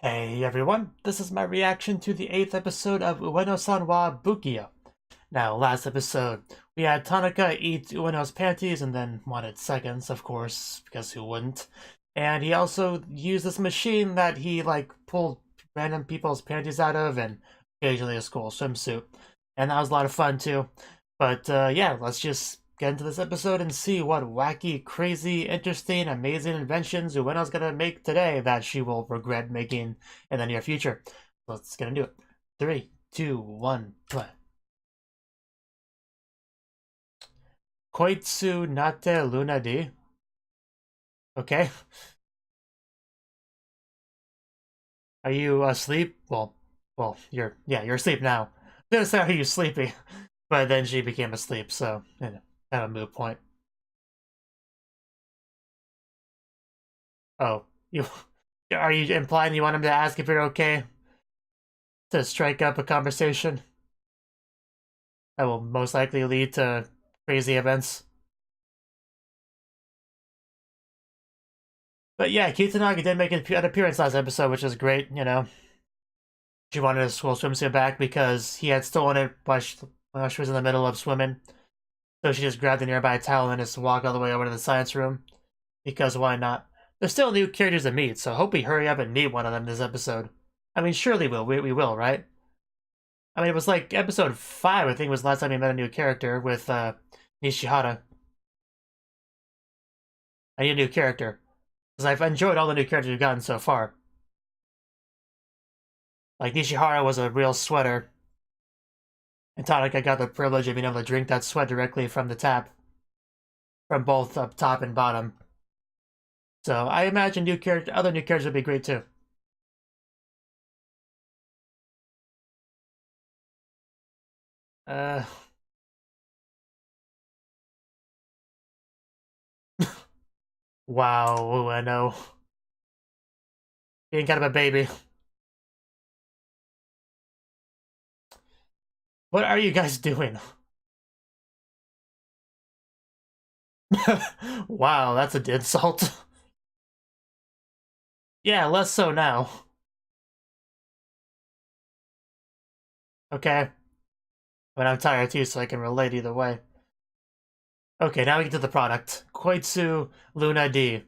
Hey everyone, this is my reaction to the 8th episode of Ueno-san wa Bukiyou. Now, last episode, we had Tanaka eat Ueno's panties and then wanted seconds, of course, because who wouldn't? And he also used this machine that he, pulled random people's panties out of and occasionally a school swimsuit. And that was a lot of fun, too. But, yeah, let's just get into this episode and see what wacky, crazy, interesting, amazing inventions Ueno's gonna make today that she will regret making in the near future. Let's get into it. 3, 2, 1, play. Koitsu nate luna di. Okay. Are you asleep? You're asleep now. I was gonna say, are you sleepy? But then she became asleep, so, kind of a moot point. Oh, you are you implying you want him to ask if you're okay to strike up a conversation that will most likely lead to crazy events? But yeah, Kitanaga did make an appearance last episode, which is great, you know. She wanted his school swimsuit back because he had stolen it while she was in the middle of swimming. So she just grabbed a nearby towel and just walked all the way over to the science room. Because why not? There's still new characters to meet, so hope we hurry up and meet one of them this episode. I mean, surely we will, right? I mean, it was like episode 5, I think, was the last time we met a new character with Nishihara. I need a new character. Because I've enjoyed all the new characters we've gotten so far. Like, Nishihara was a real sweater. And Tanaka got the privilege of being able to drink that sweat directly from the tap. From both up top and bottom. So I imagine other new characters would be great too. Uh... Wow, I know. Being kind of a baby. What are you guys doing? Wow, that's an insult. Yeah, less so now. Okay. But I'm tired too, so I can relate either way. Okay, now we get to the product. Koitsu Luna D.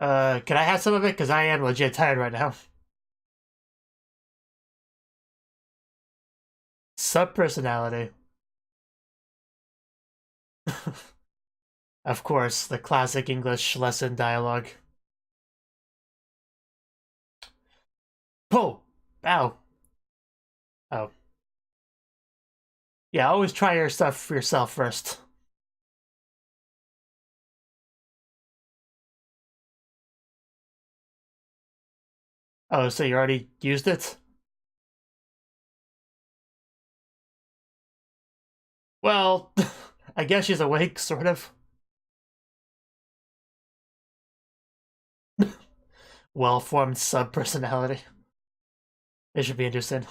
Can I have some of it? Because I am legit tired right now. Sub-personality. Of course, the classic English lesson dialogue. Oh! Ow. Oh. Yeah, always try your stuff for yourself first. Oh, so you already used it? Well, I guess she's awake, sort of. Well-formed sub-personality. It should be interesting.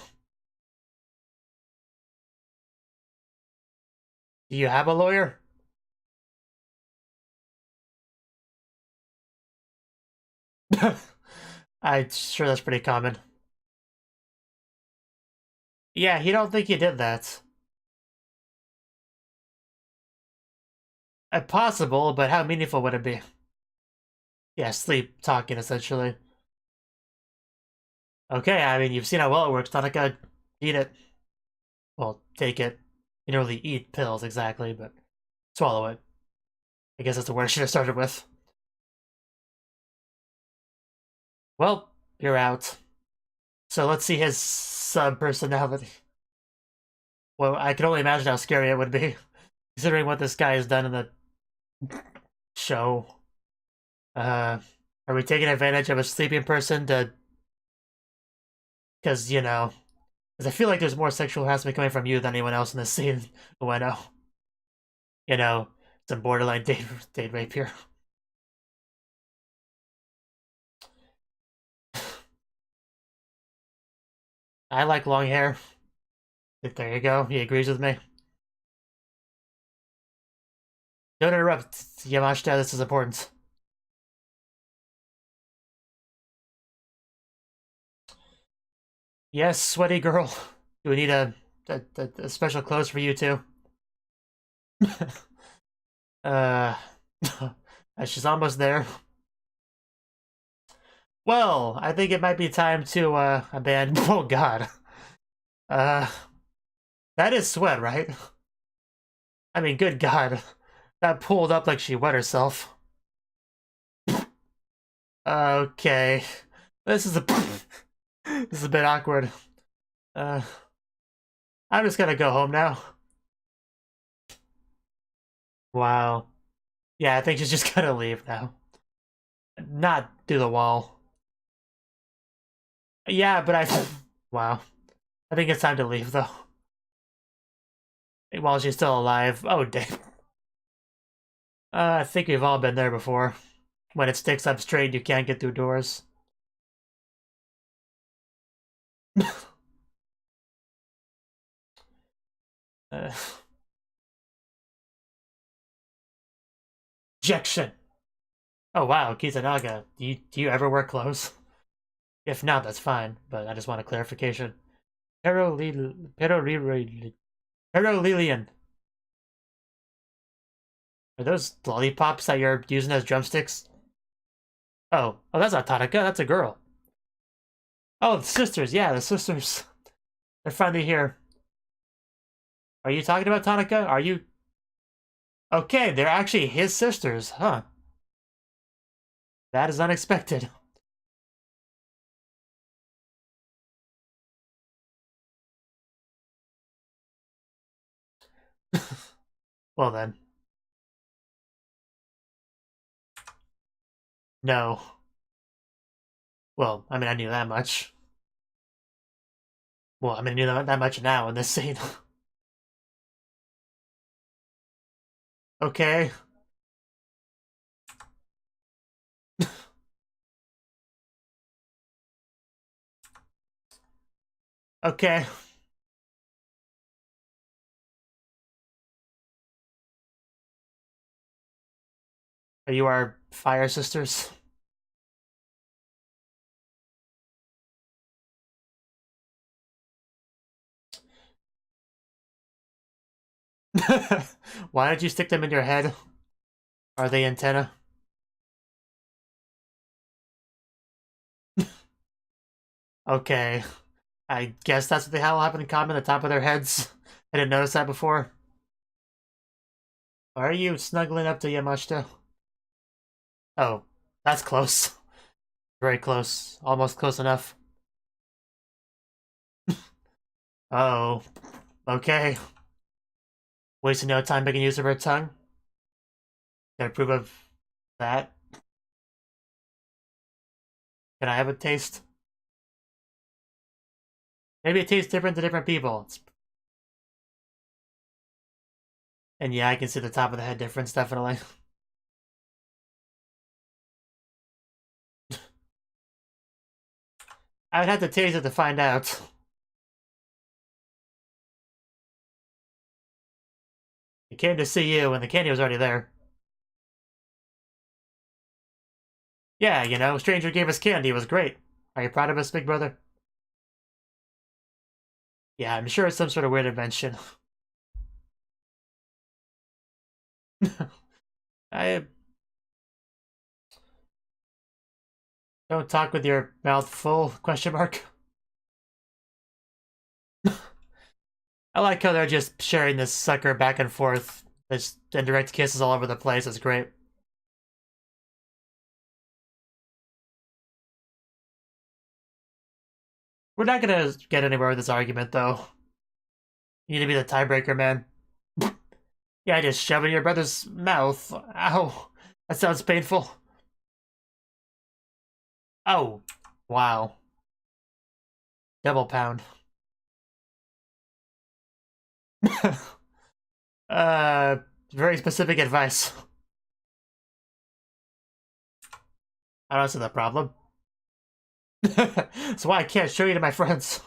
Do you have a lawyer? I'm sure that's pretty common. Yeah, you don't think you did that. Possible, but how meaningful would it be? Yeah, sleep talking, essentially. Okay, I mean, you've seen how well it works. Tanaka, eat it. Well, take it. You don't really eat pills exactly, but swallow it. I guess that's the word I should have started with. Well, you're out. So let's see his sub-personality. Well, I can only imagine how scary it would be, considering what this guy has done in the show. Are we taking advantage of a sleeping person to... Because, you know... Because I feel like there's more sexual harassment coming from you than anyone else in this scene, Ueno. You know, some borderline date rape here. I like long hair. There you go, he agrees with me. Don't interrupt, Yamashita, this is important. Yes, sweaty girl. Do we need a special clothes for you too? uh, she's almost there. Well, I think it might be time to abandon. Oh God. Uh, that is sweat, right? I mean, good God, that pulled up like she wet herself. Okay, this is a this is a bit awkward. I'm just gonna go home now. Wow. Yeah, I think she's just gonna leave now. Not through the wall. Yeah, but wow. I think it's time to leave, though. While she's still alive. Oh, damn. I think we've all been there before. When it sticks up straight, you can't get through doors. Ejection! Oh, wow, Kizanaga. Do you ever wear clothes? If not, that's fine, but I just want a clarification. Perolilian. Are those lollipops that you're using as drumsticks? Oh, that's not Tanaka, that's a girl. Oh, the sisters, yeah, the sisters. They're finally here. Are you talking about Tanaka? Are you? Okay, they're actually his sisters, huh? That is unexpected. Well then. No. Well, I mean, I knew that much. Well, I mean, I knew that much now in this scene. Okay. Okay. Are you our fire sisters? Why did you stick them in your head? Are they antenna? Okay. I guess that's what they all have in common, the top of their heads. I didn't notice that before. Are you snuggling up to Yamashita? Oh, that's close. Very close. Almost close enough. Oh, okay. Wasting no time making use of her tongue. Can I approve of that? Can I have a taste? Maybe it tastes different to different people. And yeah, I can see the top of the head difference, definitely. I would have to taste it to find out. I came to see you, and the candy was already there. Yeah, you know, stranger gave us candy. It was great. Are you proud of us, big brother? Yeah, I'm sure it's some sort of weird invention. I don't talk with your mouth full, question mark. I like how they're just sharing this sucker back and forth. There's indirect kisses all over the place. It's great. We're not gonna get anywhere with this argument, though. You need to be the tiebreaker, man. Yeah, just shove it in your brother's mouth. Ow. That sounds painful. Oh. Wow. Double pound. Very specific advice. I don't see the problem. That's why I can't show you to my friends.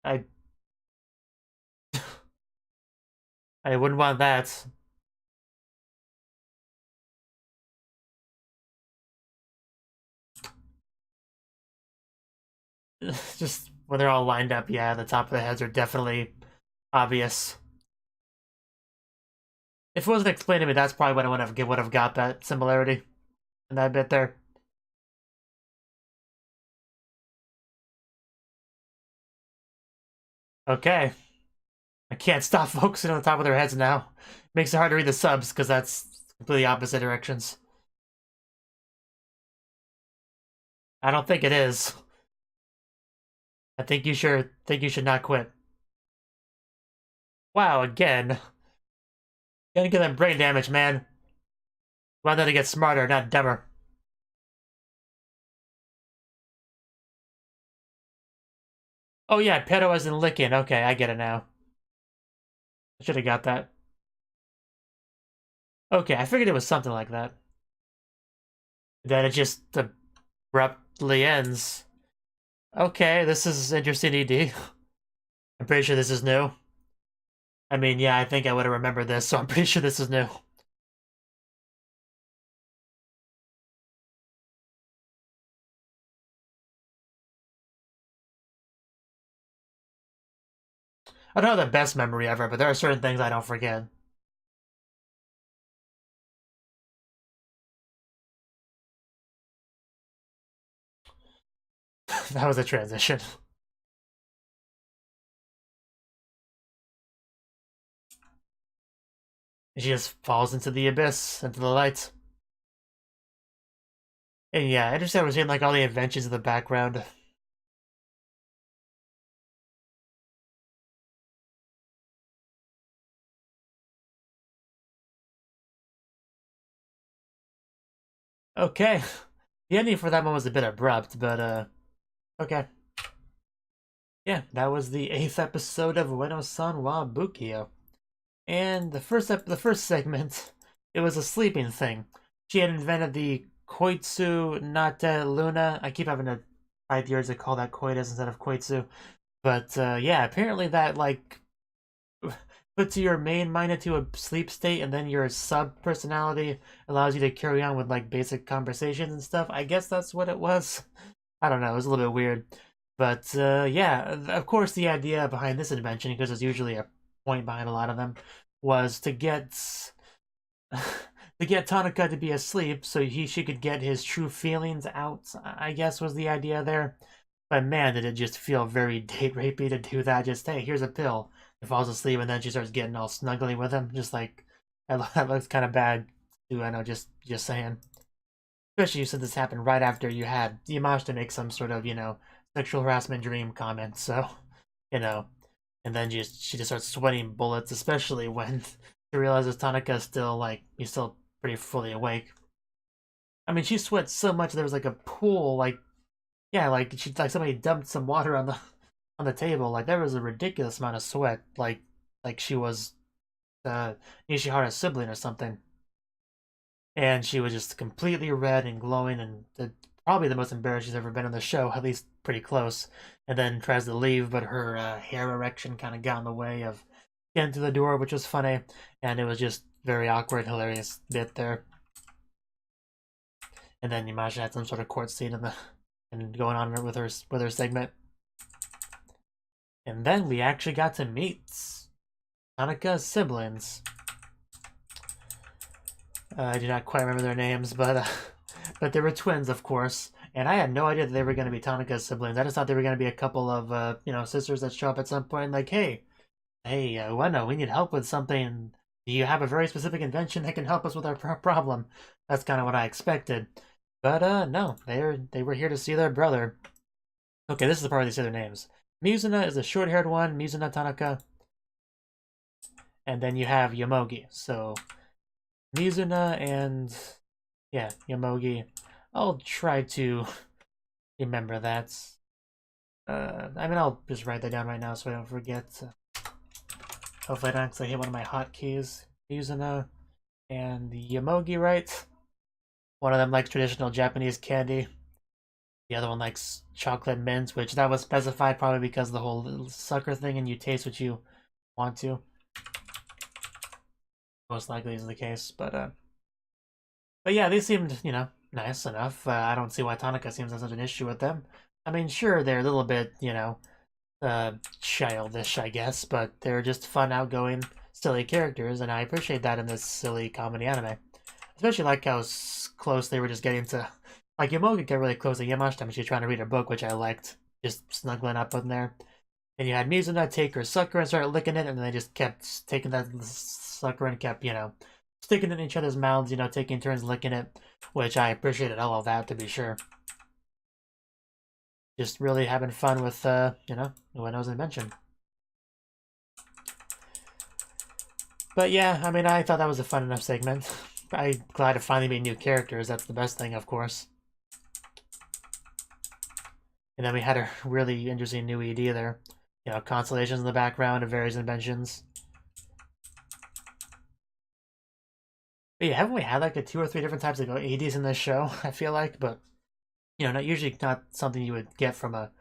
I I wouldn't want that. Just when they're all lined up, yeah, the top of the heads are definitely obvious. If it wasn't explained to me, that's probably when I would have got that similarity in that bit there. Okay. I can't stop focusing on the top of their heads now. Makes it hard to read the subs because that's completely opposite directions. I don't think it is. I think you should not quit. Wow, again. Gonna get them brain damage, man. Want them to get smarter, not dumber. Oh yeah, pedo as in licking. Okay, I get it now. I should have got that. Okay, I figured it was something like that. Then it just abruptly ends. Okay, this is interesting, ED. I'm pretty sure this is new. I mean, yeah, I think I would have remembered this, so I'm pretty sure this is new. I don't have the best memory ever, but there are certain things I don't forget. That was a transition. She just falls into the abyss, into the light. And yeah, I just was seeing like all the inventions in the background. Okay. The ending for that one was a bit abrupt, but okay. Yeah, that was the 8th episode of Ueno-san wa Bukiyou. And the first segment, it was a sleeping thing. She had invented the Koitsu Nate Luna. I keep having to fight the urge to call that Koitus instead of Koitsu. But yeah, apparently that like puts your main mind into a sleep state, and then your sub personality allows you to carry on with like basic conversations and stuff. I guess that's what it was. I don't know. It was a little bit weird. But yeah, of course, the idea behind this invention, because there's usually a point behind a lot of them, was to get Tanaka to be asleep so she could get his true feelings out. I guess was the idea there. But man, did it just feel very date rapey to do that. Just hey, here's a pill. He falls asleep and then she starts getting all snuggly with him. Just like that looks kind of bad. Too. I know. Just saying. Especially since this happened right after you had Yamashita make some sort of sexual harassment dream comment. So you know, and then she just starts sweating bullets, especially when she realizes Tanaka's still like he's still pretty fully awake. I mean, she sweats so much there was like a pool, like yeah, like somebody dumped some water on the table. Like there was a ridiculous amount of sweat, like she was Nishihara's sibling or something, and she was just completely red and glowing, and probably the most embarrassed she's ever been on the show, at least pretty close. And then tries to leave, but her hair erection kind of got in the way of getting to the door, which was funny, and it was just very awkward, hilarious bit there. And then Yamashita had some sort of court scene and going on with her segment. And then we actually got to meet Tanaka's siblings. I do not quite remember their names, but they were twins, of course. And I had no idea that they were going to be Tanaka's siblings. I just thought they were going to be a couple of sisters that show up at some point. Like, hey, Ueno, we need help with something. Do you have a very specific invention that can help us with our problem? That's kind of what I expected. But no, they were here to see their brother. Okay, this is the part where they say their names. Mizuna is the short-haired one, Mizuna Tanaka. And then you have Yomogi. So Mizuna and yeah, Yomogi. I'll try to remember that. I mean, I'll just write that down right now so I don't forget. Hopefully I don't actually hit one of my hotkeys. Mizuna and Yomogi, right? One of them likes traditional Japanese candy. The other one likes chocolate mint, which that was specified probably because of the whole little sucker thing and you taste what you want to. most likely is the case. But yeah, they seemed, nice enough. I don't see why Tanaka seems to have such an issue with them. I mean, sure, they're a little bit, childish, I guess, but they're just fun, outgoing, silly characters, and I appreciate that in this silly comedy anime. Especially like how close they were just getting to... Like, Yomogi get really close to Yamashita when she's trying to read her book, which I liked. Just snuggling up in there. And you had Mizuna take her sucker and start licking it, and then they just kept taking that sucker and kept, sticking it in each other's mouths, taking turns licking it, which I appreciated all of that, to be sure. Just really having fun with, Ueno's invention. But yeah, I mean, I thought that was a fun enough segment. I'm glad to finally meet new characters. That's the best thing, of course. And then we had a really interesting new ED there. Constellations in the background of various inventions. But yeah, haven't we had like 2 or 3 different types of EDs in this show, I feel like, but not something you would get from a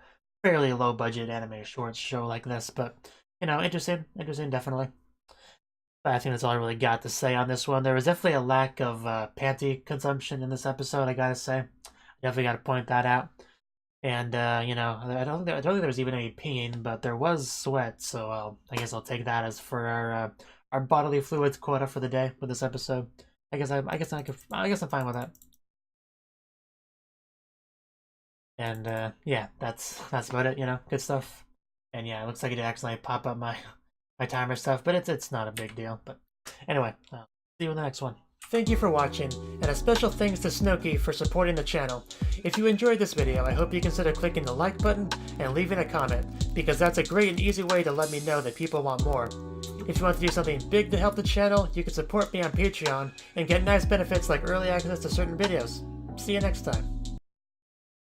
fairly low budget anime short show like this, but interesting definitely. But I think that's all I really got to say on this one. There was definitely a lack of panty consumption in this episode, I gotta say. Definitely gotta point that out. And I don't think there was even any peeing, but there was sweat, so I guess I'll take that as for our bodily fluids quota for the day with this episode. I guess I'm fine with that. And yeah, that's about it. Good stuff. And yeah, it looks like it did accidentally pop up my timer stuff, but it's not a big deal. But anyway, I'll see you in the next one. Thank you for watching, and a special thanks to Cnouki for supporting the channel. If you enjoyed this video, I hope you consider clicking the like button and leaving a comment, because that's a great and easy way to let me know that people want more. If you want to do something big to help the channel, you can support me on Patreon and get nice benefits like early access to certain videos. See you next time.